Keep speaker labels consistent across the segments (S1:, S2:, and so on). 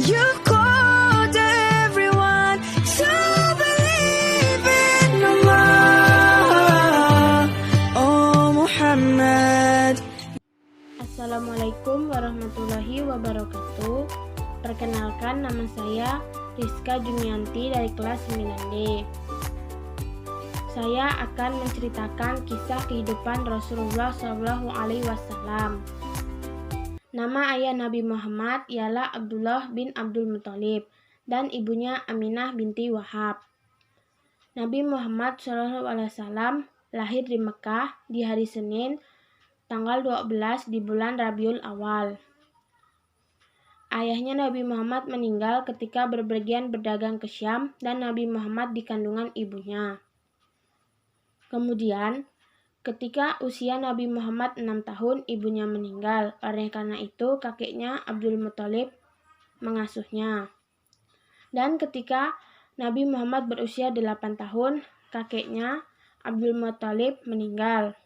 S1: You called everyone to believe in Allah. Oh Muhammad.
S2: Assalamualaikum warahmatullahi wabarakatuh. Perkenalkan, nama saya Rizka Junianti dari kelas 9D. Saya akan menceritakan kisah kehidupan Rasulullah SAW. Nama ayah Nabi Muhammad ialah Abdullah bin Abdul Muthalib dan ibunya Aminah binti Wahab. Nabi Muhammad SAW lahir di Mekah di hari Senin, tanggal 12 di bulan Rabiul Awal. Ayahnya Nabi Muhammad meninggal ketika berpergian berdagang ke Syam dan Nabi Muhammad di kandungan ibunya. Kemudian, ketika usia Nabi Muhammad 6 tahun, ibunya meninggal. Oleh karena itu, kakeknya Abdul Muthalib mengasuhnya. Dan ketika Nabi Muhammad berusia 8 tahun, kakeknya Abdul Muthalib meninggal.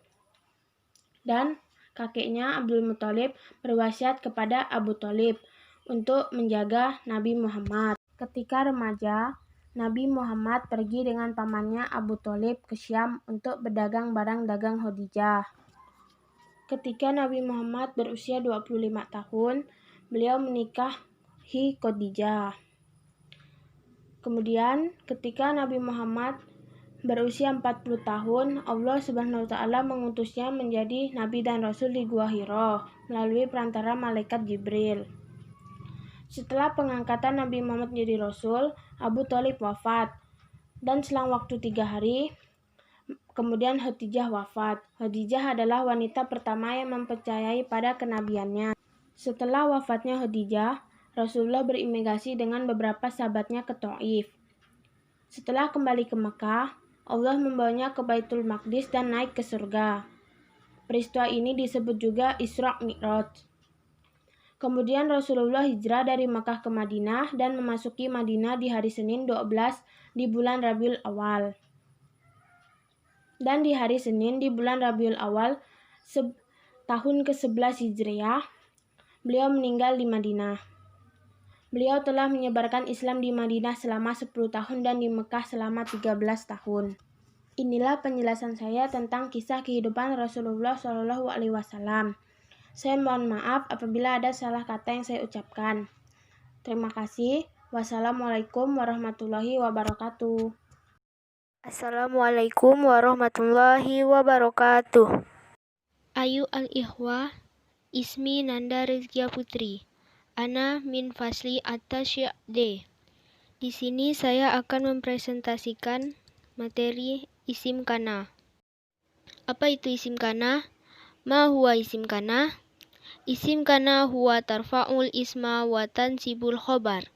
S2: Dan kakeknya Abdul Muthalib berwasiat kepada Abu Thalib untuk menjaga Nabi Muhammad. Ketika remaja, Nabi Muhammad pergi dengan pamannya Abu Thalib ke Syam untuk berdagang barang dagang Khadijah. Ketika Nabi Muhammad berusia 25 tahun, beliau menikahi Khadijah. Kemudian, ketika Nabi Muhammad berusia 40 tahun, Allah Subhanahu wa Ta'ala mengutusnya menjadi Nabi dan Rasul di Gua Hira melalui perantara malaikat Jibril. Setelah pengangkatan Nabi Muhammad menjadi Rasul, Abu Thalib wafat. Dan selang waktu 3 hari, kemudian Khadijah wafat. Khadijah adalah wanita pertama yang mempercayai pada kenabiannya. Setelah wafatnya Khadijah, Rasulullah berimigrasi dengan beberapa sahabatnya ke Thaif. Setelah kembali ke Mekah, Allah membawanya ke Baitul Maqdis dan naik ke surga. Peristiwa ini disebut juga Isra Mi'raj. Kemudian Rasulullah hijrah dari Makkah ke Madinah dan memasuki Madinah di hari Senin 12 di bulan Rabiul Awal. Dan di hari Senin di bulan Rabiul Awal tahun ke-11 Hijriah, beliau meninggal di Madinah. Beliau telah menyebarkan Islam di Madinah selama 10 tahun dan di Mekah selama 13 tahun. Inilah penjelasan saya tentang kisah kehidupan Rasulullah SAW. Saya mohon maaf apabila ada salah kata yang saya ucapkan. Terima kasih. Wassalamualaikum warahmatullahi wabarakatuh.
S3: Assalamualaikum warahmatullahi wabarakatuh. Ayu al-ikhwah, ismi Nanda Rizkia Putri. Ana min fasli at-tasyi' D. Di sini saya akan mempresentasikan materi isim kana. Apa itu isim kana? Ma huwa isim kana? Isim kana huwa tarfa'ul isma wa tansibul khobar.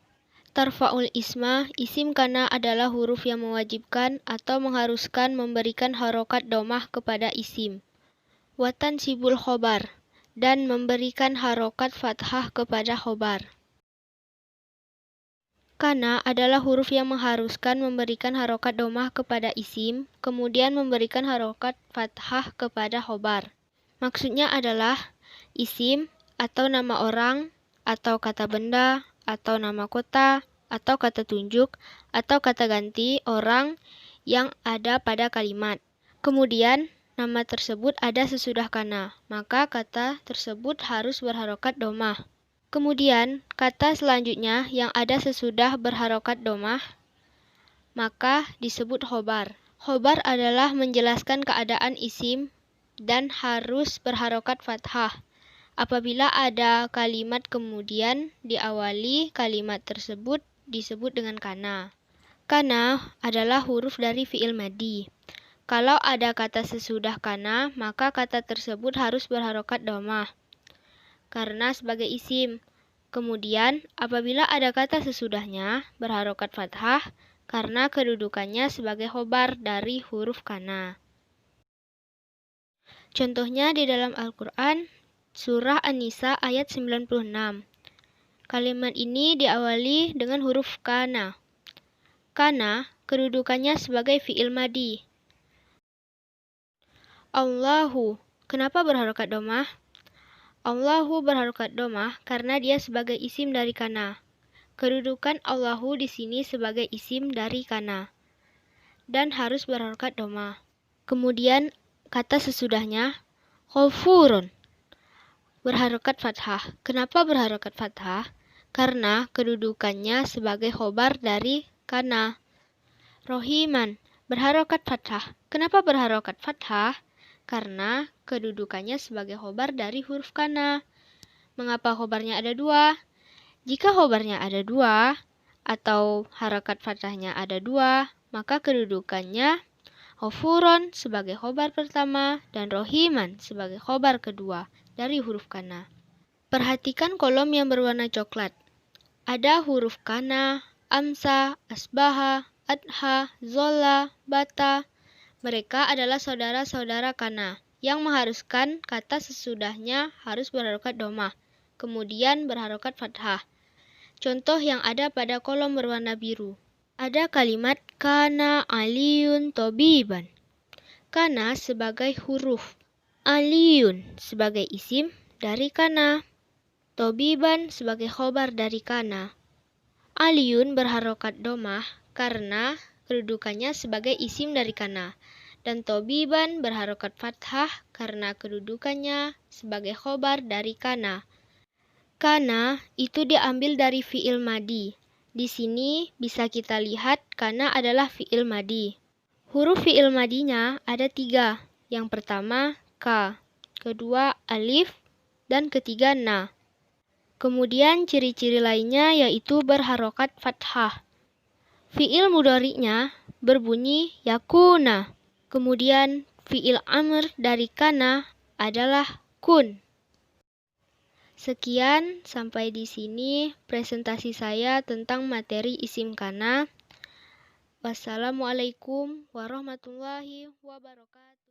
S3: Tarfa'ul isma, isim kana adalah huruf yang mewajibkan atau mengharuskan memberikan harokat domah kepada isim. Wa tansibul khobar, dan memberikan harokat fathah kepada khobar. Kana adalah huruf yang mengharuskan memberikan harokat domah kepada isim, kemudian memberikan harokat fathah kepada khobar. Maksudnya adalah isim atau nama orang, atau kata benda, atau nama kota, atau kata tunjuk, atau kata ganti orang yang ada pada kalimat. Kemudian, nama tersebut ada sesudah kana, maka kata tersebut harus berharokat domah. Kemudian, kata selanjutnya yang ada sesudah berharokat domah, maka disebut khobar. Khobar adalah menjelaskan keadaan isim dan harus berharokat fathah. Apabila ada kalimat kemudian diawali kalimat tersebut disebut dengan kana. Kana adalah huruf dari fi'il madhi. Kalau ada kata sesudah kana, maka kata tersebut harus berharokat domah karena sebagai isim. Kemudian, apabila ada kata sesudahnya berharokat fathah karena kedudukannya sebagai khobar dari huruf kana. Contohnya di dalam Al-Quran, Surah An-Nisa ayat 96. Kalimat ini diawali dengan huruf kana. Kana kedudukannya sebagai fi'il madhi. Allahu, kenapa berharokat domah? Allahu berharokat domah karena dia sebagai isim dari kana. kedudukan Allahu di sini sebagai isim dari kana dan harus berharokat doma. Kemudian kata sesudahnya ghafurun berharokat fathah. Kenapa berharokat fathah? Karena kedudukannya sebagai khobar dari kana. Rohiman berharokat fathah. Kenapa berharokat fathah? Karena kedudukannya sebagai khobar dari huruf kana. Mengapa khobarnya ada dua? Jika khobarnya ada dua, atau harokat fathahnya ada dua, maka kedudukannya ghafurun sebagai khobar pertama dan rohiman sebagai khobar kedua dari huruf kana. Perhatikan kolom yang berwarna coklat. Ada huruf kana, amsa, asbaha, adha, zola, bata. Mereka adalah saudara-saudara kana yang mengharuskan kata sesudahnya harus berharokat domah, kemudian berharokat fathah. Contoh yang ada pada kolom berwarna biru. Ada kalimat kana aliyun tobiban. Kana sebagai huruf, aliyun sebagai isim dari kana, tobiban sebagai khobar dari kana. Aliyun berharokat domah karena kedudukannya sebagai isim dari kana, dan tobiban berharokat fathah karena kedudukannya sebagai khobar dari kana. Kana itu diambil dari fi'il madi. Di sini bisa kita lihat kana adalah fi'il madi. Huruf fi'il madinya ada 3. Yang pertama ka, kedua alif, dan ketiga na. Kemudian ciri-ciri lainnya yaitu berharokat fathah. Fi'il mudhari'nya berbunyi yakuna. Kemudian fi'il amr dari kana adalah kun. Sekian, sampai di sini presentasi saya tentang materi isim kana. Wassalamualaikum warahmatullahi wabarakatuh.